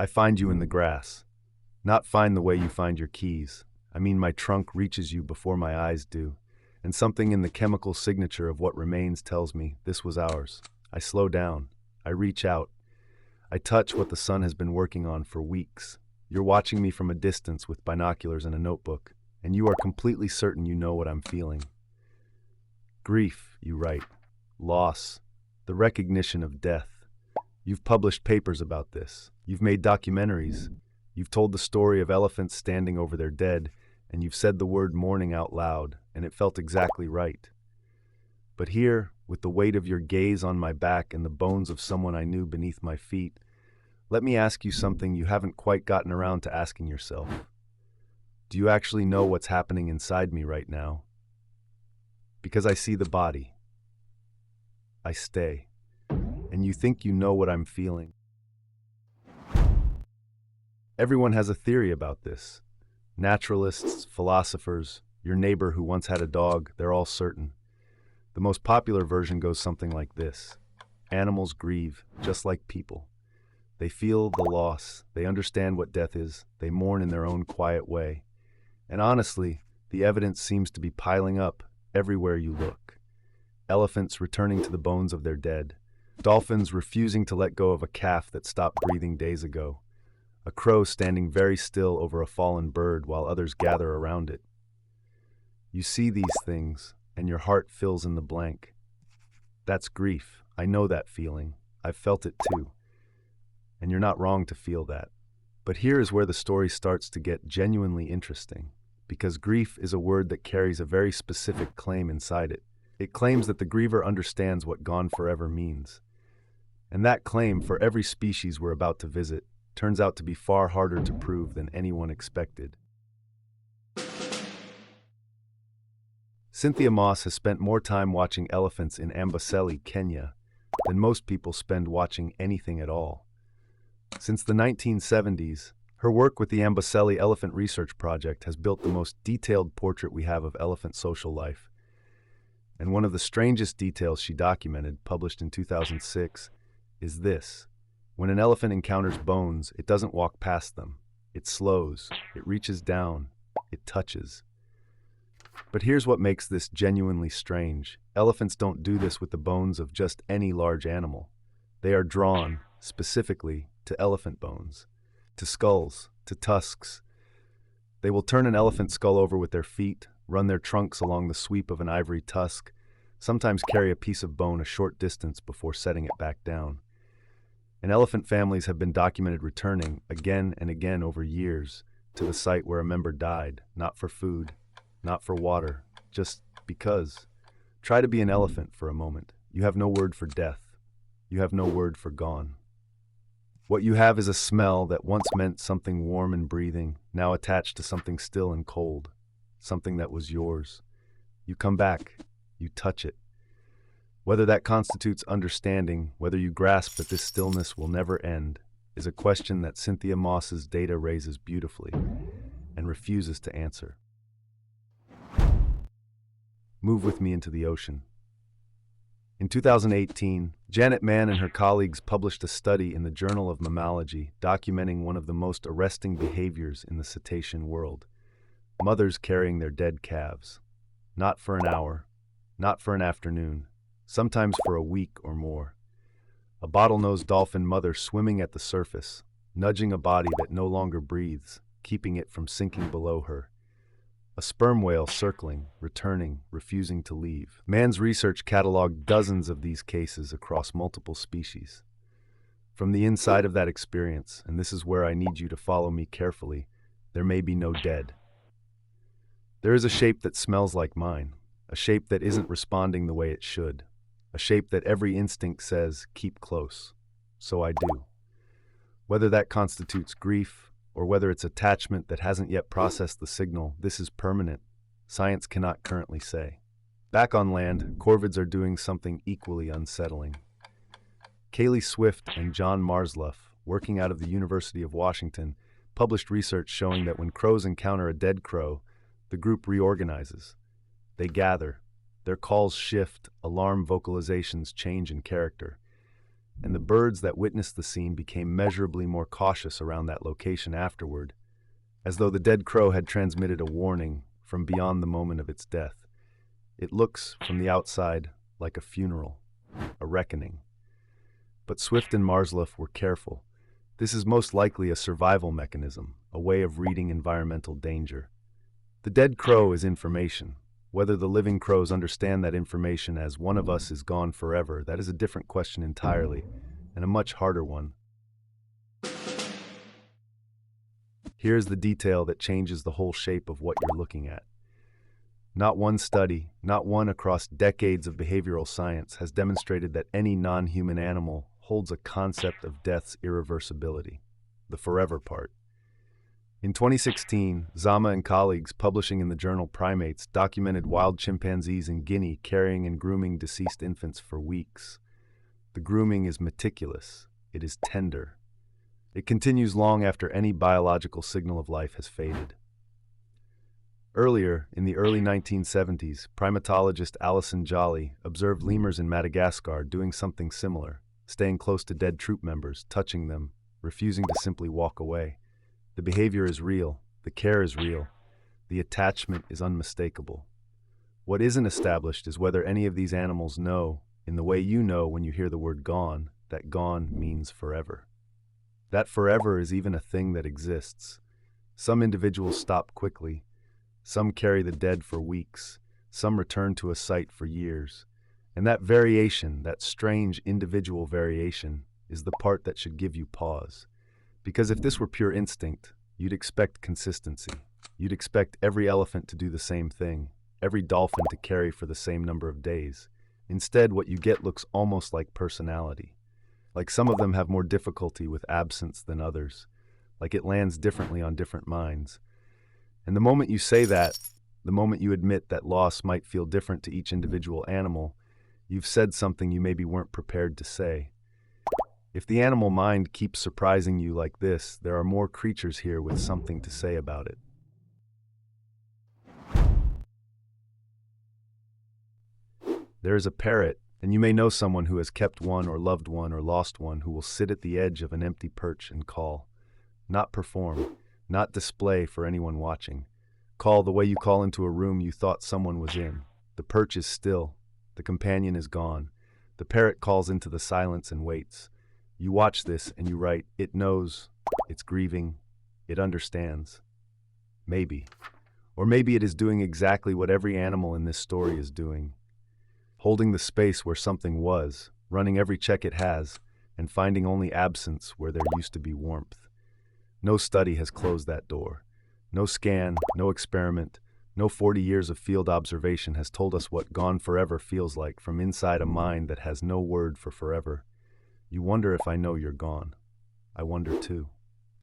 I find you in the grass. Not find the way you find your keys. I mean, my trunk reaches you before my eyes do, and something in the chemical signature of what remains tells me this was ours. I slow down. I reach out. I touch what the sun has been working on for weeks. You're watching me from a distance with binoculars and a notebook, and you are completely certain you know what I'm feeling. Grief, you write. Loss. The recognition of death. You've published papers about this. You've made documentaries. You've told the story of elephants standing over their dead, and you've said the word mourning out loud, and it felt exactly right. But here, with the weight of your gaze on my back and the bones of someone I knew beneath my feet, let me ask you something you haven't quite gotten around to asking yourself. Do you actually know what's happening inside me right now? Because I see the body. I stay. And you think you know what I'm feeling. Everyone has a theory about this. Naturalists, philosophers, your neighbor who once had a dog, they're all certain. The most popular version goes something like this. Animals grieve, just like people. They feel the loss, they understand what death is, they mourn in their own quiet way. And honestly, the evidence seems to be piling up everywhere you look. Elephants returning to the bones of their dead. Dolphins refusing to let go of a calf that stopped breathing days ago. A crow standing very still over a fallen bird while others gather around it. You see these things, and your heart fills in the blank. That's grief. I know that feeling. I've felt it too. And you're not wrong to feel that. But here is where the story starts to get genuinely interesting, because grief is a word that carries a very specific claim inside it. It claims that the griever understands what gone forever means. And that claim, for every species we're about to visit, turns out to be far harder to prove than anyone expected. Cynthia Moss has spent more time watching elephants in Amboseli, Kenya, than most people spend watching anything at all. Since the 1970s, her work with the Amboseli Elephant Research Project has built the most detailed portrait we have of elephant social life. And one of the strangest details she documented, published in 2006, is this. When an elephant encounters bones, it doesn't walk past them. It slows, it reaches down, it touches. But here's what makes this genuinely strange. Elephants don't do this with the bones of just any large animal. They are drawn, specifically, to elephant bones, to skulls, to tusks. They will turn an elephant skull over with their feet, run their trunks along the sweep of an ivory tusk, sometimes carry a piece of bone a short distance before setting it back down. And elephant families have been documented returning again and again over years to the site where a member died, not for food, not for water, just because. Try to be an elephant for a moment. You have no word for death. You have no word for gone. What you have is a smell that once meant something warm and breathing, now attached to something still and cold, something that was yours. You come back, you touch it. Whether that constitutes understanding, whether you grasp that this stillness will never end, is a question that Cynthia Moss's data raises beautifully and refuses to answer. Move with me into the ocean. In 2018, Janet Mann and her colleagues published a study in the Journal of Mammalogy documenting one of the most arresting behaviors in the cetacean world: mothers carrying their dead calves. Not for an hour, not for an afternoon, sometimes for a week or more. A bottlenose dolphin mother swimming at the surface, nudging a body that no longer breathes, keeping it from sinking below her. A sperm whale circling, returning, refusing to leave. Mann's research cataloged dozens of these cases across multiple species. From the inside of that experience, and this is where I need you to follow me carefully, there may be no dead. There is a shape that smells like mine, a shape that isn't responding the way it should, a shape that every instinct says, keep close. So I do. Whether that constitutes grief, or whether it's attachment that hasn't yet processed the signal, this is permanent. Science cannot currently say. Back on land, corvids are doing something equally unsettling. Kaylee Swift and John Marsluff, working out of the University of Washington, published research showing that when crows encounter a dead crow, the group reorganizes. They gather. Their calls shift, alarm vocalizations change in character. and the birds that witnessed the scene became measurably more cautious around that location afterward, as though the dead crow had transmitted a warning from beyond the moment of its death. It looks, from the outside, like a funeral, a reckoning. But Swift and Marsluff were careful. This is most likely a survival mechanism, a way of reading environmental danger. The dead crow is information. Whether the living crows understand that information as one of us is gone forever, that is a different question entirely, and a much harder one. Here's the detail that changes the whole shape of what you're looking at. Not one study, not one across decades of behavioral science, has demonstrated that any non-human animal holds a concept of death's irreversibility, the forever part. In 2016, Zama and colleagues publishing in the journal Primates documented wild chimpanzees in Guinea carrying and grooming deceased infants for weeks. The grooming is meticulous. It is tender. It continues long after any biological signal of life has faded. Earlier, in the early 1970s, primatologist Alison Jolly observed lemurs in Madagascar doing something similar, staying close to dead troop members, touching them, refusing to simply walk away. The behavior is real, the care is real, the attachment is unmistakable. What isn't established is whether any of these animals know, in the way you know when you hear the word gone, that gone means forever. That forever is even a thing that exists. Some individuals stop quickly, some carry the dead for weeks, some return to a site for years. And that variation, that strange individual variation, is the part that should give you pause. Because if this were pure instinct, you'd expect consistency. You'd expect every elephant to do the same thing, every dolphin to carry for the same number of days. Instead, what you get looks almost like personality. Like some of them have more difficulty with absence than others. Like it lands differently on different minds. And the moment you say that, the moment you admit that loss might feel different to each individual animal, you've said something you maybe weren't prepared to say. If the animal mind keeps surprising you like this, there are more creatures here with something to say about it. There is a parrot, and you may know someone who has kept one or loved one or lost one who will sit at the edge of an empty perch and call. Not perform, not display for anyone watching. Call the way you call into a room you thought someone was in. The perch is still. The companion is gone. The parrot calls into the silence and waits. You watch this and you write, it knows, it's grieving, it understands. Maybe. Or maybe it is doing exactly what every animal in this story is doing. Holding the space where something was, running every check it has, and finding only absence where there used to be warmth. No study has closed that door. No scan, no experiment, no 40 years of field observation has told us what gone forever feels like from inside a mind that has no word for forever. You wonder if I know you're gone. I wonder too.